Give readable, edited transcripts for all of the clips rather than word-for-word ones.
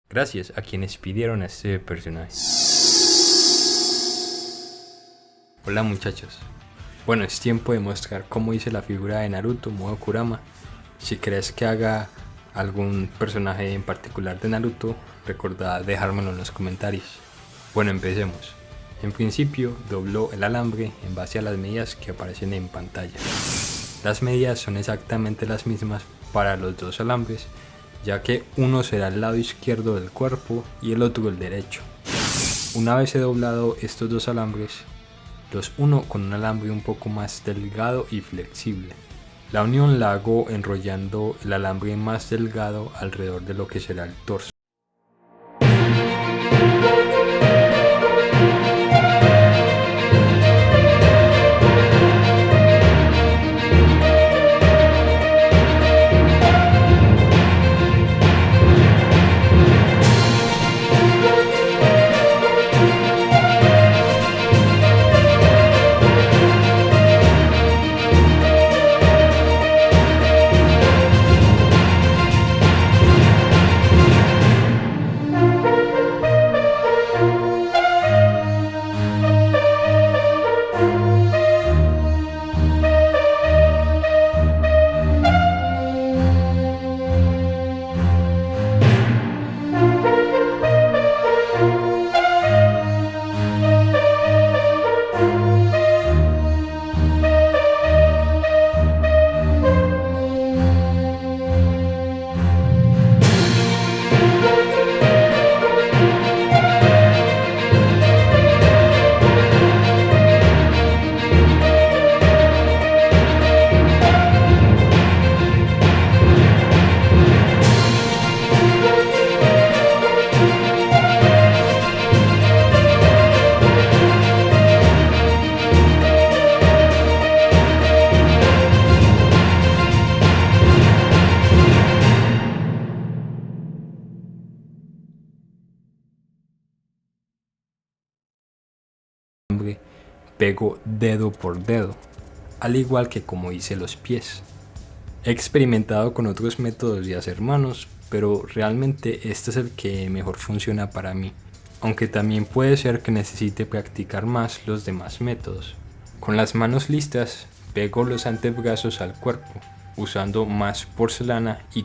gracias a quienes pidieron a este personaje. Hola muchachos. Bueno, es tiempo de mostrar cómo hice la figura de Naruto modo Kurama. Si crees que haga algún personaje en particular de Naruto, recordad dejármelo en los comentarios. Bueno, empecemos. En principio, doblo el alambre en base a las medidas que aparecen en pantalla. Las medidas son exactamente las mismas para los dos alambres, ya que uno será el lado izquierdo del cuerpo y el otro el derecho. Una vez he doblado estos dos alambres, los uno con un alambre un poco más delgado y flexible. La unión la hago enrollando el alambre más delgado alrededor de lo que será el torso. Pego dedo por dedo, al igual que como hice los pies. He experimentado con otros métodos de hacer manos, pero realmente este es el que mejor funciona para mí, aunque también puede ser que necesite practicar más los demás métodos. Con las manos listas, pego los antebrazos al cuerpo, usando más porcelana y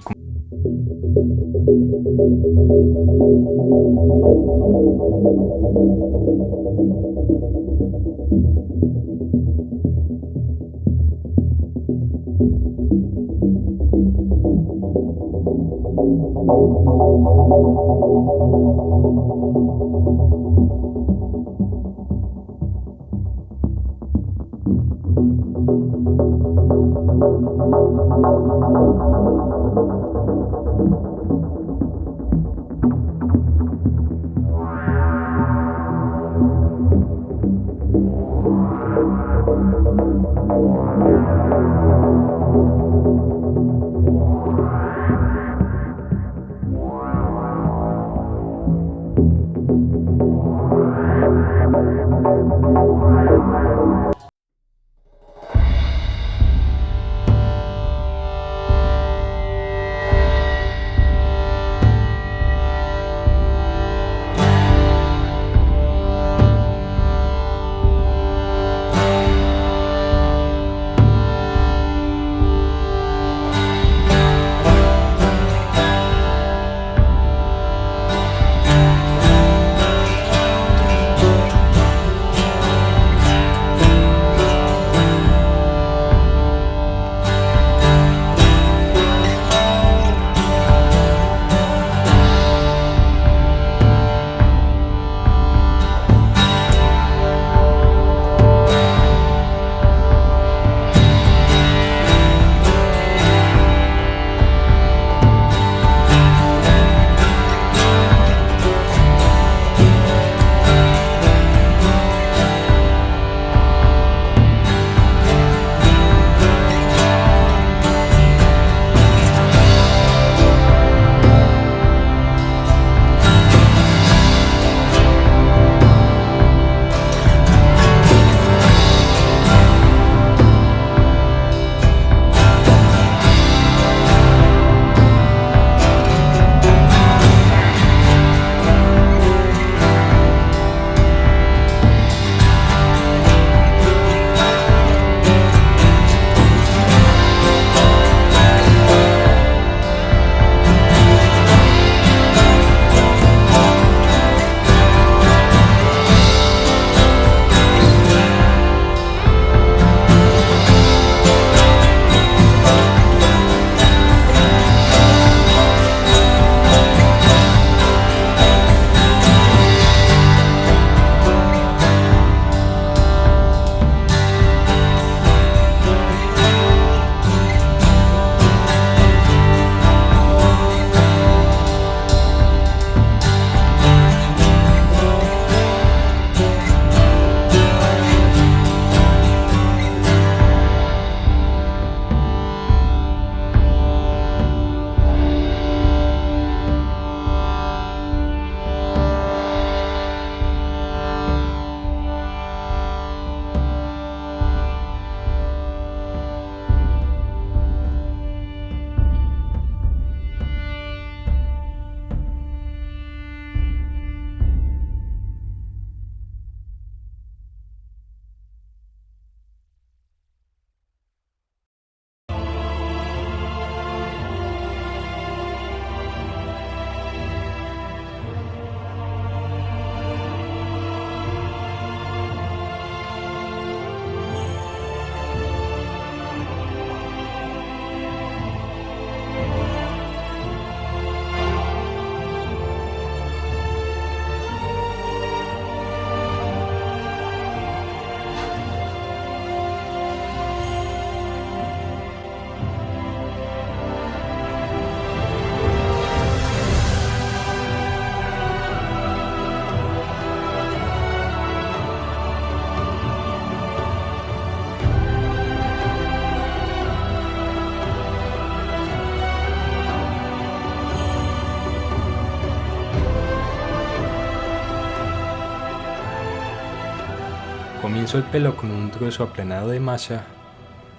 Comienzo el pelo con un trozo aplanado de masa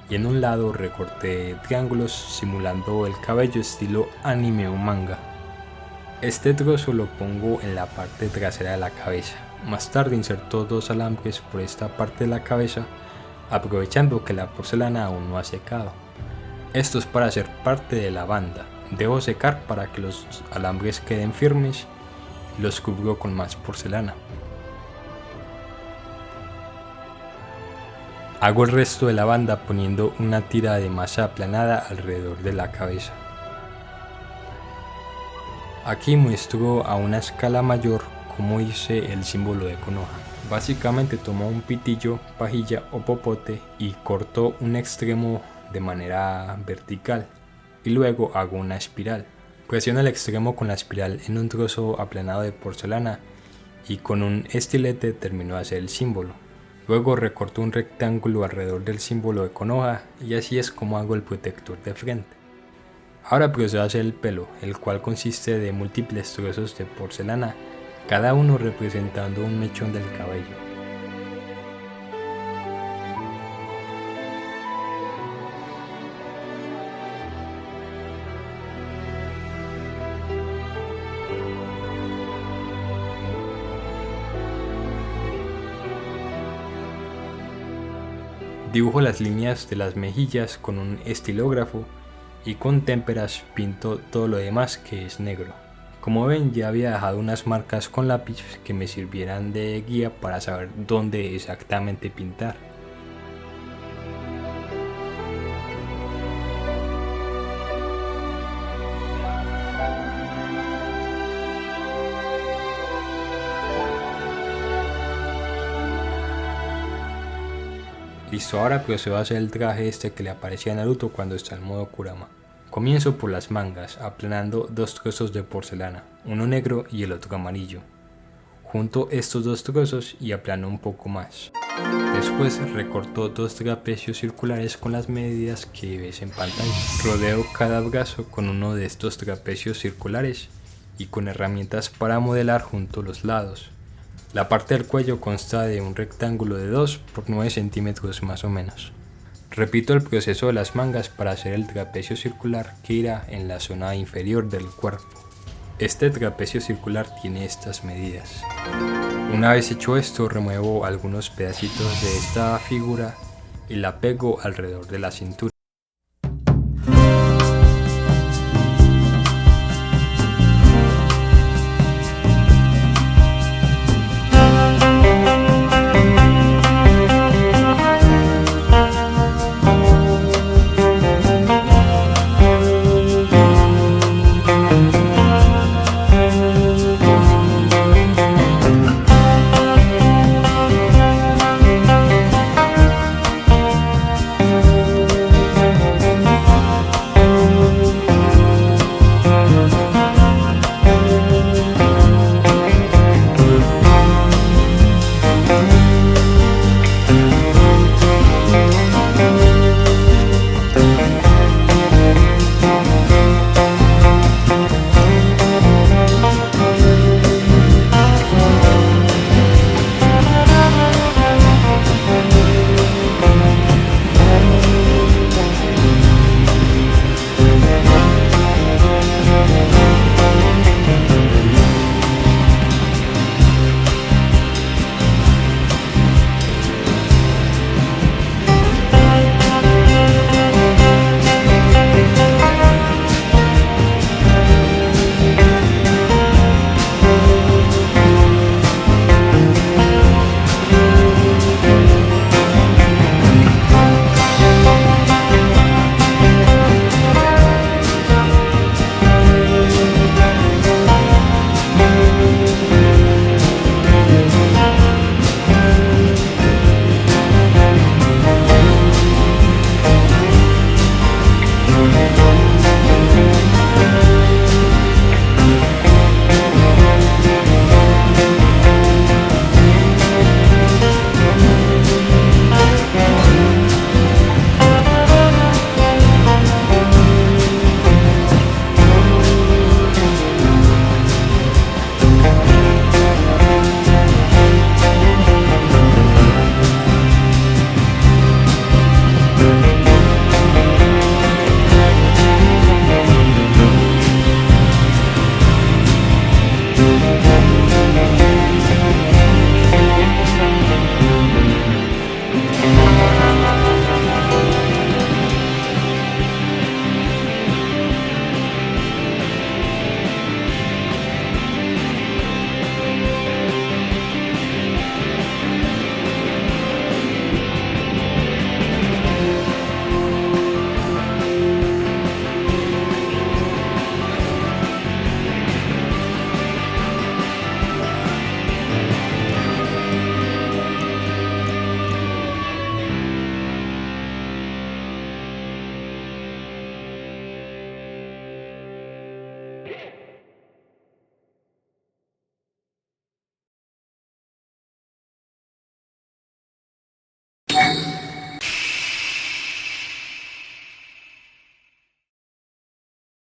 y en un lado recorté triángulos simulando el cabello estilo anime o manga. Este trozo lo pongo en la parte trasera de la cabeza. Más tarde inserto 2 alambres por esta parte de la cabeza, aprovechando que la porcelana aún no ha secado. Esto es para hacer parte de la banda. Dejo secar para que los alambres queden firmes y los cubro con más porcelana. Hago el resto de la banda poniendo una tira de masa aplanada alrededor de la cabeza. Aquí muestro a una escala mayor cómo hice el símbolo de Konoha. Básicamente tomo un pitillo, pajilla o popote y corto un extremo de manera vertical y luego hago una espiral. Presiono el extremo con la espiral en un trozo aplanado de porcelana y con un estilete termino de hacer el símbolo. Luego recorto un rectángulo alrededor del símbolo de Konoha y así es como hago el protector de frente. Ahora procedo a hacer el pelo, el cual consiste de múltiples trozos de porcelana, cada uno representando un mechón del cabello. Dibujo las líneas de las mejillas con un estilógrafo y con témperas pinto todo lo demás que es negro. Como ven, ya había dejado unas marcas con lápiz que me sirvieran de guía para saber dónde exactamente pintar. Listo, ahora procedo a hacer el traje que le aparecía a Naruto cuando está en modo Kurama. Comienzo por las mangas, aplanando 2 trozos de porcelana, uno negro y el otro amarillo. Junto estos 2 trozos y aplano un poco más. Después recorto 2 trapecios circulares con las medidas que ves en pantalla. Rodeo cada brazo con uno de estos trapecios circulares y con herramientas para modelar junto los lados. La parte del cuello consta de un rectángulo de 2 por 9 centímetros más o menos. Repito el proceso de las mangas para hacer el trapecio circular que irá en la zona inferior del cuerpo. Este trapecio circular tiene estas medidas. Una vez hecho esto, remuevo algunos pedacitos de esta figura y la pego alrededor de la cintura.